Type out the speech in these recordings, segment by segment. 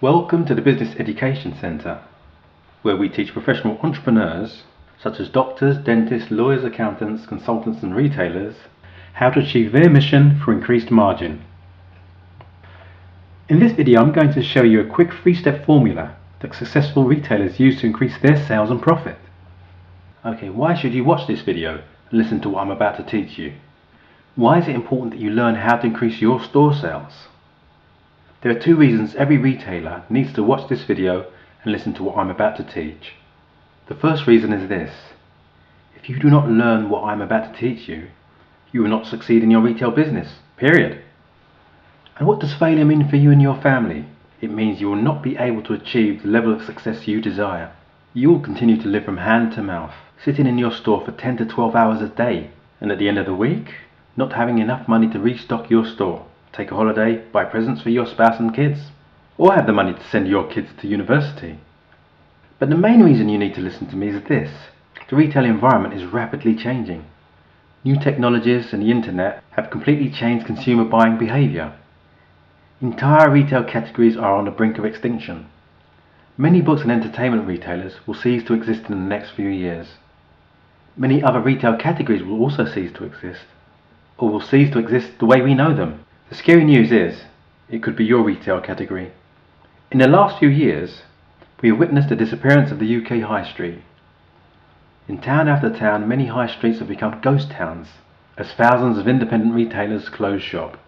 Welcome to the Business Education Centre, where we teach professional entrepreneurs, such as doctors, dentists, lawyers, accountants, consultants and retailers, how to achieve their mission for increased margin. In this video, I'm going to show you a quick 3-step formula that successful retailers use to increase their sales and profit. Okay, why should you watch this video and listen to what I'm about to teach you? Why is it important that you learn how to increase your store sales? There are 2 reasons every retailer needs to watch this video and listen to what I'm about to teach. The first reason is this: if you do not learn what I'm about to teach you, you will not succeed in your retail business, period. And what does failure mean for you and your family? It means you will not be able to achieve the level of success you desire. You will continue to live from hand to mouth, sitting in your store for 10 to 12 hours a day, and at the end of the week, not having enough money to restock your store, take a holiday, buy presents for your spouse and kids, or have the money to send your kids to university. But the main reason you need to listen to me is this: the retail environment is rapidly changing. New technologies and the internet have completely changed consumer buying behavior. Entire retail categories are on the brink of extinction. Many books and entertainment retailers will cease to exist in the next few years. Many other retail categories will also cease to exist, or will cease to exist the way we know them. The scary news is, it could be your retail category. In the last few years, we have witnessed the disappearance of the UK high street. In town after town, many high streets have become ghost towns, as thousands of independent retailers close shop.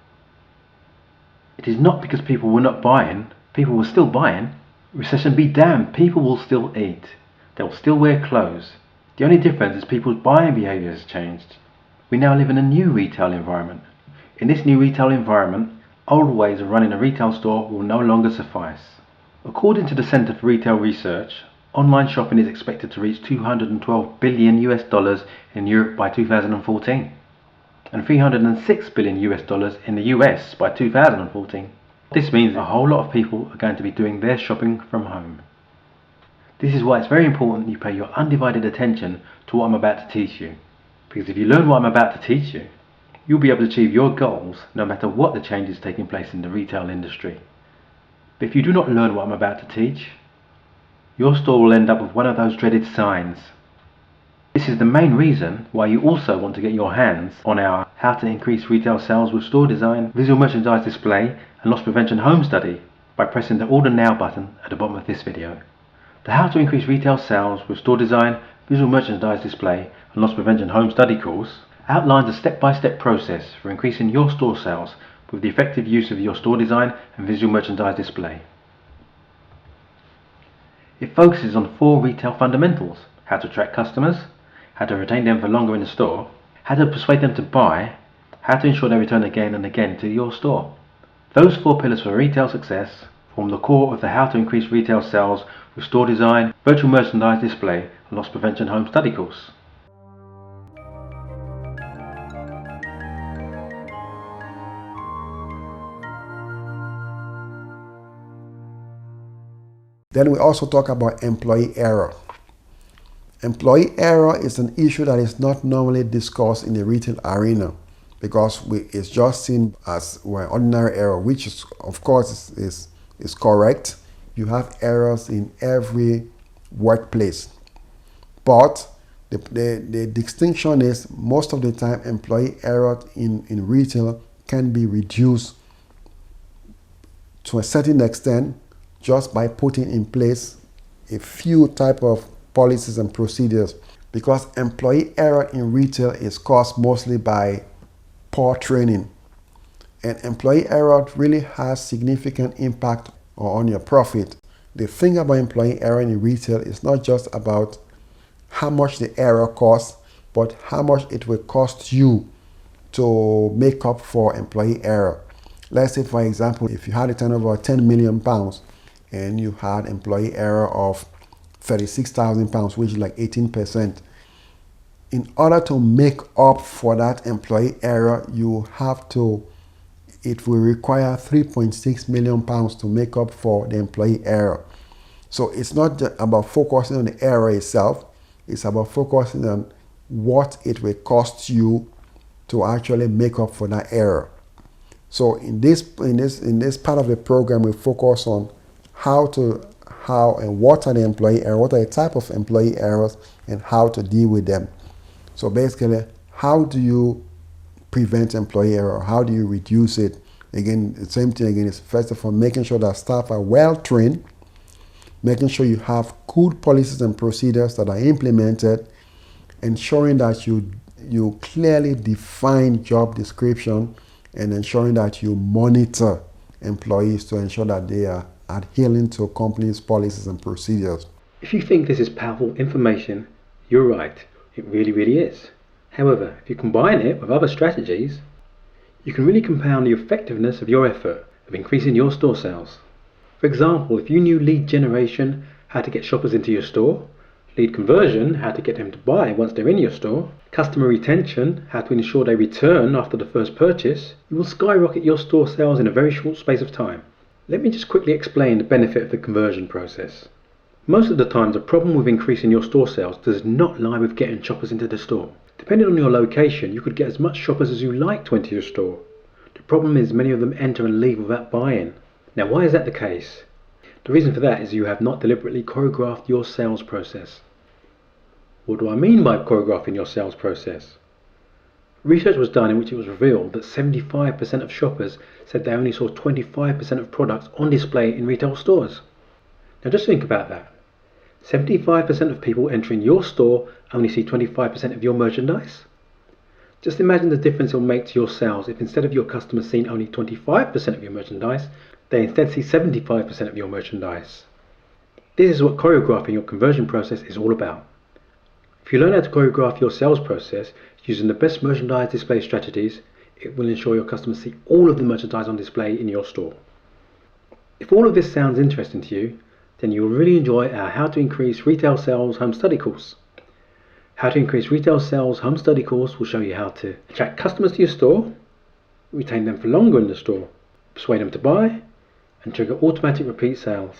It is not because people were not buying, people were still buying. Recession be damned, people will still eat. They will still wear clothes. The only difference is people's buying behavior has changed. We now live in a new retail environment. In this new retail environment, old ways of running a retail store will no longer suffice. According to the Centre for Retail Research, online shopping is expected to reach $212 billion in Europe by 2014 and $306 billion in the US by 2014. This means a whole lot of people are going to be doing their shopping from home. This is why it's very important you pay your undivided attention to what I'm about to teach you. Because if you learn what I'm about to teach you, you'll be able to achieve your goals no matter what the changes taking place in the retail industry. But if you do not learn what I'm about to teach, your store will end up with one of those dreaded signs. This is the main reason why you also want to get your hands on our How to Increase Retail Sales with Store Design, Visual Merchandise Display and Loss Prevention Home Study by pressing the Order Now button at the bottom of this video. The How to Increase Retail Sales with Store Design, Visual Merchandise Display and Loss Prevention Home Study course outlines a step-by-step process for increasing your store sales with the effective use of your store design and visual merchandise display. It focuses on 4 retail fundamentals: how to attract customers, how to retain them for longer in the store, how to persuade them to buy, how to ensure they return again and again to your store. Those 4 pillars for retail success form the core of the How to Increase Retail Sales with Store Design, Virtual Merchandise Display and Loss Prevention Home Study course. Then we also talk about employee error. Employee error is an issue that is not normally discussed in the retail arena because it's just seen as ordinary error, which is, of course is correct. You have errors in every workplace. But the distinction is most of the time employee error in retail can be reduced to a certain extent just by putting in place a few type of policies and procedures, because employee error in retail is caused mostly by poor training, and employee error really has significant impact on your profit. The thing about employee error in retail is not just about how much the error costs, but how much it will cost you to make up for employee error. Let's say, for example, if you had a turnover of £10 million and you had employee error of £36,000, which is like 18%. In order to make up for that employee error, it will require £3.6 million to make up for the employee error. So it's not just about focusing on the error itself, it's about focusing on what it will cost you to actually make up for that error. So in this part of the program, we focus on how and what are the employee errors, what are the type of employee errors, and how to deal with them. So basically, how do you prevent employee error? How do you reduce it? Again, the same thing again is first of all making sure that staff are well trained, making sure you have good policies and procedures that are implemented, ensuring that you clearly define job description, and ensuring that you monitor employees to ensure that they are adhering to company's policies and procedures. If you think this is powerful information, you're right. It really, really is. However, if you combine it with other strategies, you can really compound the effectiveness of your effort of increasing your store sales. For example, if you knew lead generation, how to get shoppers into your store, lead conversion, how to get them to buy once they're in your store, customer retention, how to ensure they return after the first purchase, you will skyrocket your store sales in a very short space of time. Let me just quickly explain the benefit of the conversion process. Most of the time, the problem with increasing your store sales does not lie with getting shoppers into the store. Depending on your location, you could get as much shoppers as you like to enter your store. The problem is many of them enter and leave without buying. Now, why is that the case? The reason for that is you have not deliberately choreographed your sales process. What do I mean by choreographing your sales process? Research was done in which it was revealed that 75% of shoppers said they only saw 25% of products on display in retail stores. Now just think about that. 75% of people entering your store only see 25% of your merchandise. Just imagine the difference it will make to your sales if instead of your customers seeing only 25% of your merchandise, they instead see 75% of your merchandise. This is what choreographing your conversion process is all about. If you learn how to choreograph your sales process using the best merchandise display strategies, it will ensure your customers see all of the merchandise on display in your store. If all of this sounds interesting to you, then you will really enjoy our How to Increase Retail Sales Home Study course. How to Increase Retail Sales Home Study course will show you how to attract customers to your store, retain them for longer in the store, persuade them to buy, and trigger automatic repeat sales.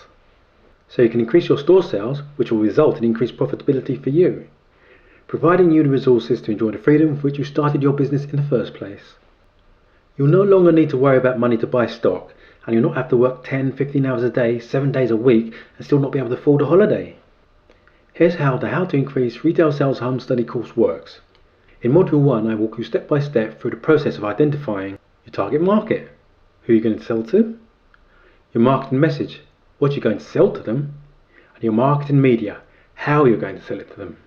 So you can increase your store sales, which will result in increased profitability for you, providing you the resources to enjoy the freedom for which you started your business in the first place. You'll no longer need to worry about money to buy stock, and you'll not have to work 10-15 hours a day, 7 days a week, and still not be able to afford a holiday. Here's how the How to Increase Retail Sales Home Study course works. In Module 1, I walk you step by step through the process of identifying your target market, who you're going to sell to, your marketing message, what you're going to sell to them, and your marketing media, how you're going to sell it to them.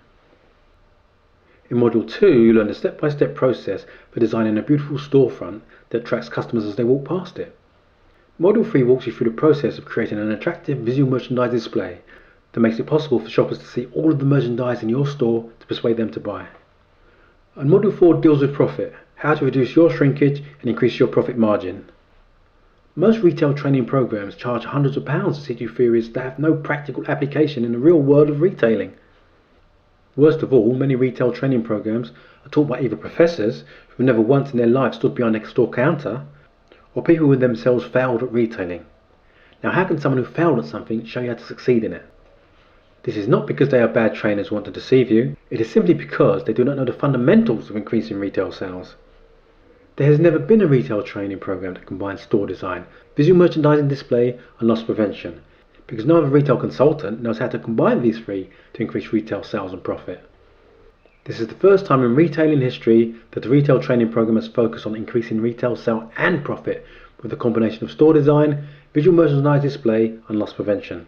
In Module 2, you learn the step-by-step process for designing a beautiful storefront that attracts customers as they walk past it. Module 3 walks you through the process of creating an attractive visual merchandise display that makes it possible for shoppers to see all of the merchandise in your store to persuade them to buy. And Module 4 deals with profit, how to reduce your shrinkage and increase your profit margin. Most retail training programs charge hundreds of pounds to teach you theories that have no practical application in the real world of retailing. Worst of all, many retail training programs are taught by either professors who never once in their life stood behind a store counter, or people who themselves failed at retailing. Now, how can someone who failed at something show you how to succeed in it? This is not because they are bad trainers who want to deceive you, it is simply because they do not know the fundamentals of increasing retail sales. There has never been a retail training program that combines store design, visual merchandising display, and loss prevention, because no other retail consultant knows how to combine these three to increase retail sales and profit. This is the first time in retailing history that the retail training program has focused on increasing retail sale and profit with a combination of store design, visual merchandise display, and loss prevention.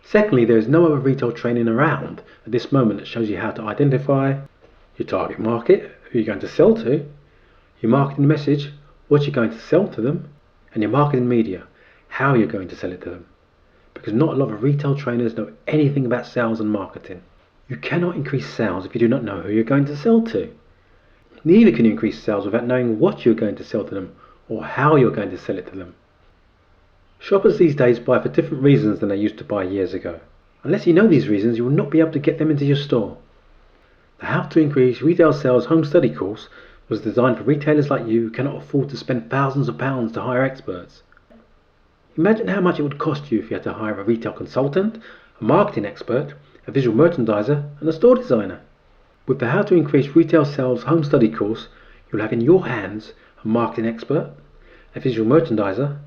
Secondly, there is no other retail training around at this moment that shows you how to identify your target market, who you're going to sell to, your marketing message, what you're going to sell to them, and your marketing media, how you're going to sell it to them. Because not a lot of retail trainers know anything about sales and marketing. You cannot increase sales if you do not know who you're going to sell to. Neither can you increase sales without knowing what you're going to sell to them or how you're going to sell it to them. Shoppers these days buy for different reasons than they used to buy years ago. Unless you know these reasons, you will not be able to get them into your store. The How to Increase Retail Sales Home Study course was designed for retailers like you who cannot afford to spend thousands of pounds to hire experts. Imagine how much it would cost you if you had to hire a retail consultant, a marketing expert, a visual merchandiser, and a store designer. With the How to Increase Retail Sales Home Study course, you'll have in your hands a marketing expert, a visual merchandiser,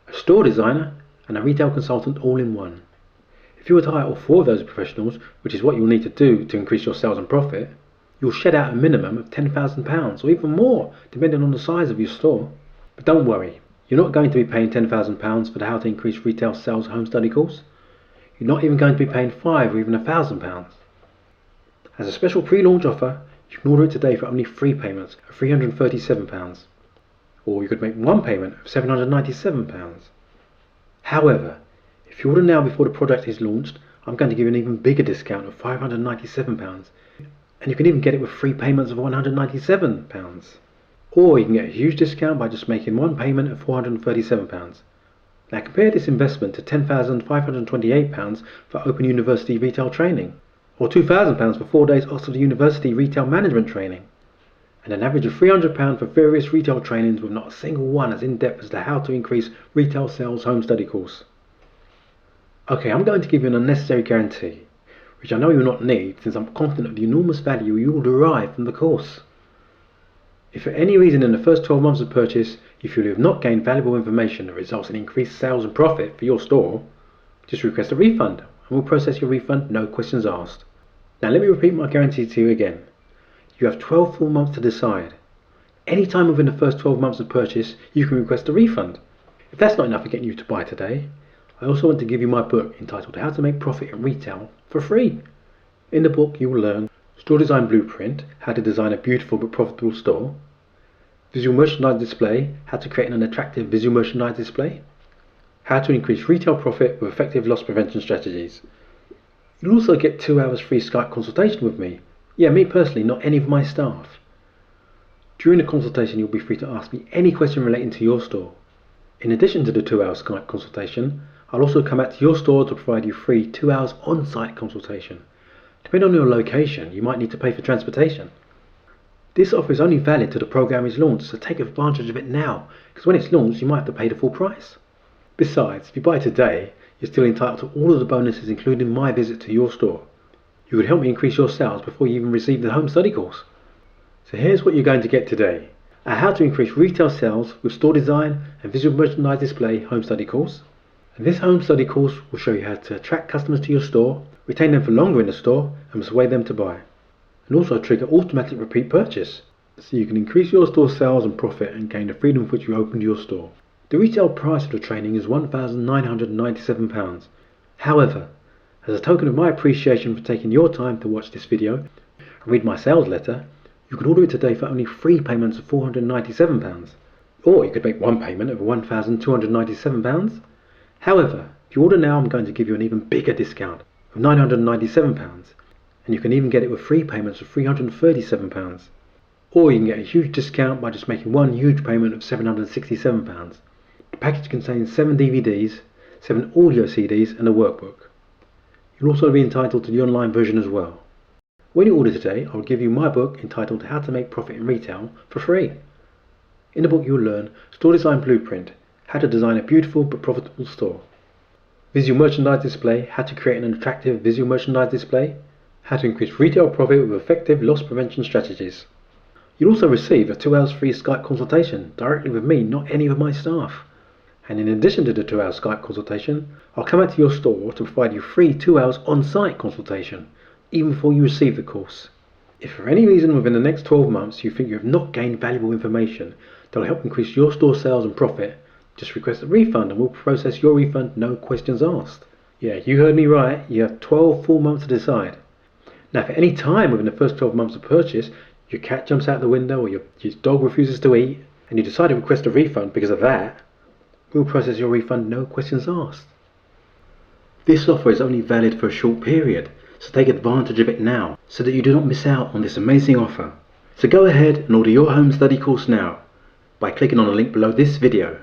a store designer, and a retail consultant all in one. If you were to hire all 4 of those professionals, which is what you'll need to do to increase your sales and profit, you'll shed out a minimum of £10,000 or even more, depending on the size of your store. But don't worry, you're not going to be paying £10,000 for the How to Increase Retail Sales home study course. You're not even going to be paying £5,000 or even £1,000. As a special pre-launch offer, you can order it today for only 3 payments of £337, or you could make 1 payment of £797. However, if you order now before the product is launched, I'm going to give you an even bigger discount of £597, and you can even get it with 3 payments of £197. Or you can get a huge discount by just making 1 payment of £437. Now compare this investment to £10,528 for Open University retail training, or £2,000 for 4 days Oxford University retail management training, and an average of £300 for various retail trainings with not a single one as in-depth as the How to Increase Retail Sales home study course. Okay, I'm going to give you an unnecessary guarantee, which I know you'll not need since I'm confident of the enormous value you will derive from the course. If for any reason in the first 12 months of purchase you feel you have not gained valuable information that results in increased sales and profit for your store, just request a refund and we'll process your refund, no questions asked. Now let me repeat my guarantee to you again. You have 12 full months to decide. Any time within the first 12 months of purchase you can request a refund. If that's not enough for getting you to buy today, I also want to give you my book entitled How to Make Profit in Retail for free. In the book you will learn Store Design Blueprint, how to design a beautiful but profitable store, Visual Merchandise Display, how to create an attractive visual merchandise display, how to increase retail profit with effective loss prevention strategies. You'll also get 2 hours free Skype consultation with me. Yeah, me personally, not any of my staff. During the consultation you'll be free to ask me any question relating to your store. In addition to the 2-hour Skype consultation, I'll also come out to your store to provide you free 2 hours on-site consultation. Depending on your location, you might need to pay for transportation. This offer is only valid till the program is launched, so take advantage of it now, because when it's launched you might have to pay the full price. Besides, if you buy today, you're still entitled to all of the bonuses including my visit to your store. You could help me increase your sales before you even receive the home study course. So here's what you're going to get today. A How to Increase Retail Sales with Store Design and Visual Merchandise Display home study course. And this home study course will show you how to attract customers to your store, retain them for longer in the store and persuade them to buy. And also trigger automatic repeat purchase, so you can increase your store sales and profit and gain the freedom with which you opened your store. The retail price of the training is £1,997. However, as a token of my appreciation for taking your time to watch this video and read my sales letter, you can order it today for only 3 payments of £497. Or you could make 1 payment of £1,297. However, if you order now I'm going to give you an even bigger discount of £997, and you can even get it with 3 payments of £337. Or you can get a huge discount by just making 1 huge payment of £767. The package contains 7 DVDs, 7 audio CDs and a workbook. You'll also be entitled to the online version as well. When you order today, I'll give you my book entitled How to Make Profit in Retail for free. In the book you'll learn Store Design Blueprint, how to design a beautiful but profitable store, Visual Merchandise Display, how to create an attractive visual merchandise display, how to increase retail profit with effective loss prevention strategies. You'll also receive a 2 hours free Skype consultation directly with me, not any of my staff. And in addition to the 2 hour Skype consultation, I'll come out to your store to provide you free 2 hours on-site consultation, even before you receive the course. If for any reason within the next 12 months you think you have not gained valuable information that will help increase your store sales and profit, just request a refund and we'll process your refund, no questions asked. Yeah, you heard me right, you have 12 full months to decide. Now if at any time within the first 12 months of purchase your cat jumps out the window or your dog refuses to eat and you decide to request a refund because of that, we'll process your refund, no questions asked. This offer is only valid for a short period, so take advantage of it now so that you do not miss out on this amazing offer. So go ahead and order your home study course now by clicking on the link below this video.